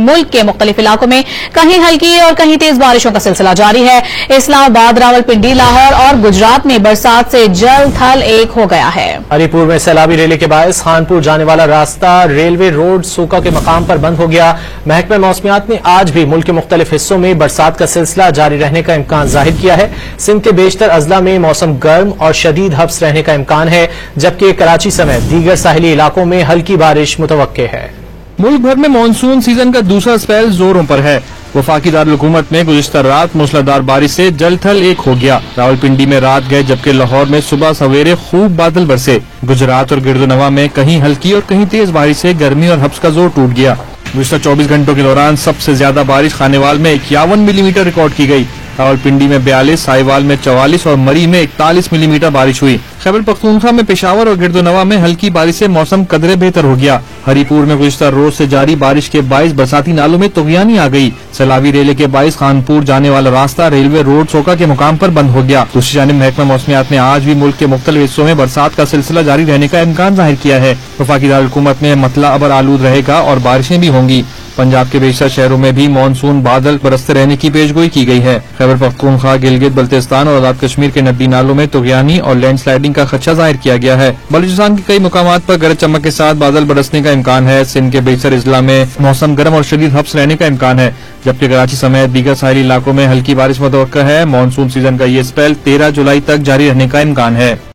मुल्क के मुख्तलिफ इलाकों में कहीं हल्की और कहीं तेज बारिशों का सिलसिला जारी है। इस्लामाबाद, रावलपिंडी, लाहौर और गुजरात में बरसात से जल थल एक हो गया है। हरिपुर में सैलाबी रैली के बायस खानपुर जाने वाला रास्ता रेलवे रोड सोका के मकाम पर बंद हो गया। महकमा मौसमियात ने आज भी मुल्क के मुख्तलिफ हिस्सों में बरसात का सिलसिला जारी रहने का इम्कान जाहिर किया है। सिंध के बेशतर अजला में मौसम गर्म और शदीद हब्स रहने का इम्कान है, जबकि कराची समेत दीगर साहिली इलाकों में हल्की बारिश मुतवक्के है। मुल्क भर में मानसून सीजन का दूसरा स्पेल जोरों पर है। वफाकी दारुल-हुकूमत में गुज़िश्ता रात मूसलाधार बारिश से जल थल एक हो गया। रावलपिंडी में रात गए, जबकि लाहौर में सुबह सवेरे खूब बादल बरसे। गुजरात और गिरदोनवा में कहीं हल्की और कहीं तेज बारिश से गर्मी और हब्स का जोर टूट गया। गुज़िश्ता 24 घंटों के दौरान सबसे ज्यादा बारिश खानेवाल में 51 मिलीमीटर रिकॉर्ड की गई। रावलपिंडी में 42, साहिवाल में 44 और मरी में 41 मिलीमीटर बारिश हुई। खैबर पख्तूनख्वा में पेशावर और गिरदोनवा में हल्की बारिश से मौसम कदरे बेहतर हो गया। हरिपुर में गुज़िश्ता रोज से जारी बारिश के बाइस बरसाती नालों में तुग़यानी आ गई। सैलाबी रेले के बाइस खानपुर जाने वाला रास्ता रेलवे रोड सोका के मुकाम पर बंद हो गया। दूसरी जानिब महकमा मौसमियात ने आज भी मुल्क के मुख्तलिफ हिस्सों में बरसात का सिलसिला जारी रहने का इम्कान जाहिर किया है। वफाकी दारुल-हुकूमत में मतला अबर आलूद रहेगा और बारिशें भी होंगी। पंजाब के बेशतर शहरों में भी मानसून बादल बरसते रहने की पेशगोई की गई है। खैबर पख्तूनख्वा, गिलगित बल्तिस्तान और आजाद कश्मीर के नदी नालों में तुग़यानी और लैंडस्लाइडिंग का खदशा जाहिर किया गया है। बलूचिस्तान के कई मुकामात पर गरज चमक के साथ बादल बरसने का इम्कान है। सिंध के बेशतर इजला में मौसम गर्म और शदीद हब्स रहने का इम्कान है, जबकि कराची समेत दीगर साहिली इलाकों में हल्की बारिश मुतवक्का है। मानसून सीजन का ये स्पेल 13 जुलाई तक जारी रहने का इम्कान है।